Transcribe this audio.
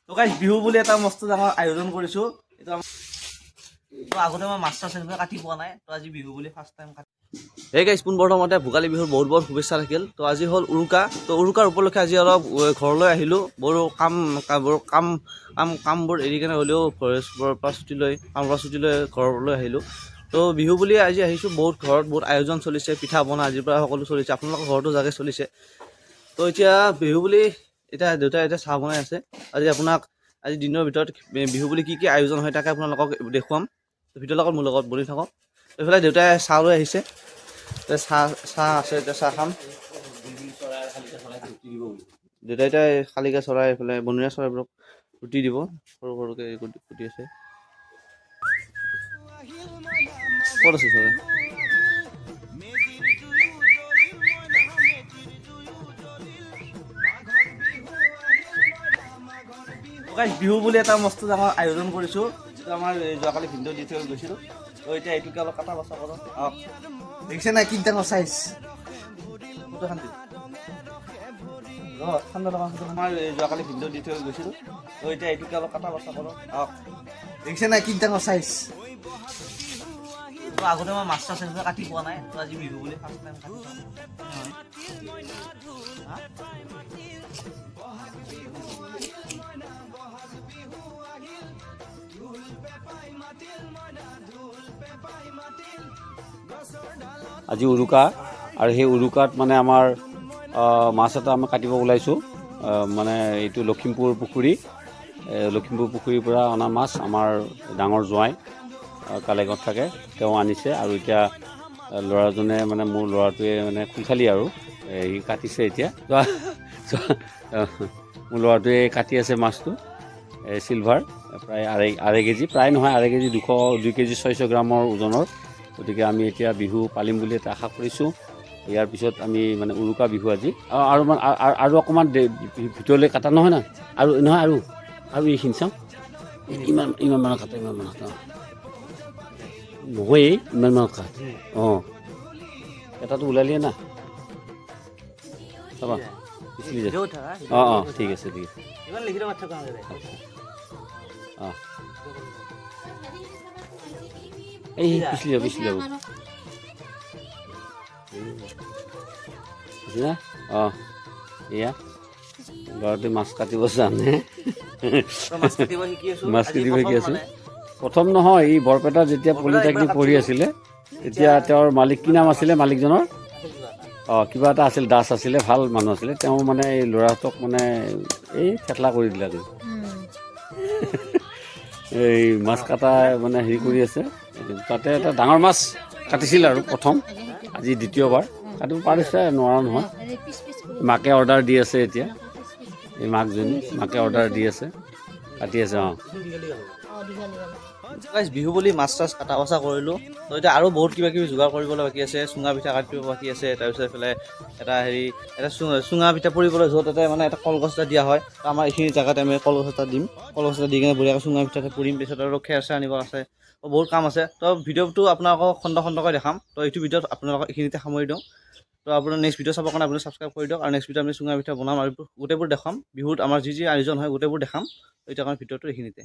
তো গাইজ বিহু বুলি এটা মস্ত ডাঙৰ আয়োজন কৰিছোঁ। এইটো আগতে মই মাছ চাছ এনেকৈ কাটি পোৱা নাই, তো আজি বিহু বুলি ফাৰ্ষ্ট টাইম কাটি। সেই গাইজ পোনপ্ৰথমতে ভোগালী বিহুৰ বহুত বহুত শুভেচ্ছা থাকিল। তো আজি হ'ল উৰুকা, তো উৰুকাৰ উপলক্ষে আজি অলপ ঘৰলৈ আহিলোঁ। বৰ কামবোৰ এৰি কেনে হ'লেও কামৰ পৰা ছুটি লৈ ঘৰলৈ আহিলোঁ। তো বিহু বুলি আজি আহিছোঁ, বহুত ঘৰত বহুত আয়োজন চলিছে, পিঠা পনা আজিৰ পৰা সকলো চলিছে, আপোনালোকৰ ঘৰতো জাগে চলিছে। তো এতিয়া বিহু বুলি এতিয়া দেউতাই এতিয়া চাহ বনাই আছে। আজি দিনৰ ভিতৰত বিহু বুলি কি কি আয়োজন হয় তাকে আপোনালোকক দেখুৱাম। তো ভিডিঅ'ৰ লগত মোৰ লগত বনি থাকক। এইফালে দেউতাই চাহ লৈ আহিছে, চাহ আছে, এতিয়া চাহ খাম। দেউতাই এতিয়া শালিকা চৰাই এইফালে বনৰীয়া চৰাইবোৰক ৰুটি দিব, সৰু সৰুকৈ ৰুটি আছে। ক'ত আছে চৰাই? বিহু বুলি এটা মস্ত ডাঙৰ আয়োজন কৰিছোঁ। এইটো আমাৰ যোৱাকালি ভিডিঅ' দি থৈ গৈছিলোঁ। তো এতিয়া এইটোকে অলপ কাটা বচা কৰোঁ। দেখিছে নাই কি ডাঙৰ চাইজ? ঠাণ্ডা লগা আমাৰ যোৱাকালি ভিডিঅ' দি থৈ গৈছিলোঁ। তো এতিয়া এইটোকে অলপ কাটা বচা কৰোঁ। দেখিছে নাই কি ডাঙৰ চাইজ? তো আগতে মই মাছ চাছ এনেকৈ কাটি পোৱা নাই, তো আজি বিহু বুলি ফাৰ্ষ্ট টাইম কাটি আজি উৰুকা আৰু সেই উৰুকাত মানে আমাৰ মাছ এটা আমি কাটিব ওলাইছোঁ। মানে এইটো লখিমপুৰ পুখুৰীৰ পৰা অনা মাছ। আমাৰ ডাঙৰ জোঁৱাই কালেগত থাকে, তেওঁ আনিছে আৰু এতিয়া ল'ৰাজনে মানে মোৰ ল'ৰাটোৱে মানে খুলখালি আৰু সি কাটিছে এতিয়া। মোৰ ল'ৰাটোৱে কাটি আছে মাছটো, চিলভাৰ প্ৰায় আঢ়ৈ কেজি, প্ৰায় নহয় আঢ়ৈ কেজি, 2 কেজি 600 গ্ৰামৰ ওজনৰ। গতিকে আমি এতিয়া বিহু পালিম বুলি এটা আশা কৰিছোঁ। ইয়াৰ পিছত আমি মানে উৰুকা বিহু আজি আৰু অকণমান ভিতৰলৈ কাটা নহয় না, আৰু এইখিনি চাওঁ, ইমান মান কাটা নহয়, ইমান মান কাট। অঁ, এটাতো ওলালিয়ে না, চাবা পিছলি যায়। অঁ ঠিক আছে। অঁ, এই পিছলি যাব না। অঁ, এয়া ল'ৰাটোৱে মাছ কাটিব জানে, মাছ কাটিব শিকি আছোঁ। প্ৰথম নহয়, ই বৰপেটা যেতিয়া পলিটেকনিক পঢ়ি আছিলে তেতিয়া তেওঁৰ মালিক, কি নাম আছিলে মালিকজনৰ? কিবা এটা আছিল, দাস আছিলে, ভাল মানুহ আছিলে। তেওঁ মানে এই ল'ৰাটোক মানে এই থেতলা কৰি দিলে আৰু এই মাছ কাটা মানে হেৰি কৰি আছে। তাতে এটা ডাঙৰ মাছ কাটিছিল আৰু প্ৰথম, আজি দ্বিতীয়বাৰ কাটিব পাৰিছে, নোৱাৰা নহয়। মাকে অৰ্ডাৰ দি আছে এতিয়া, এই মাকে অৰ্ডাৰ দি আছে, কাটি আছে। অঁ, বিহু বুলি মাছ চাছ কাটা বচা কৰিলোঁ। তো এতিয়া আৰু বহুত কিবা কিবি যোগাৰ কৰিবলৈ বাকী আছে। চুঙা পিঠা কাটিব বাকী আছে। তাৰপিছত এইফালে এটা চুঙা পিঠা পুৰিবলৈ য'ত তাতে মানে এটা কলগছ এটা দিয়া হয়। তো আমাৰ এইখিনি জেগাতে আমি কলগছ এটা দিম, কলগছ এটা দি কিনে বঢ়িয়াকৈ চুঙা পিঠাটো পুৰিম। পিছত আৰু খেৰ চেৰ আনিব আছে, বহুত কাম আছে। তো ভিডিঅ'টো আপোনালোকক খণ্ডকৈ দেখাম। তো এইটো ভিডিঅ'ত আপোনালোকক এইখিনিতে সামৰি দিওঁ। তো আপোনাৰ নেক্সট ভিডিঅ' চাবৰ কাৰণে আপুনি ছাবস্ক্ৰাইব কৰি দিয়ক। আৰু নেক্সট ভিডিঅ' আমি চুঙা পিঠা বনাম আৰু গোটেইবোৰ দেখাম। বিহুত আমাৰ যি আয়োজন হয় গোটেইবোৰ দেখাম। এতিয়া আমাৰ ভিডিঅ'টো এইখিনিতে।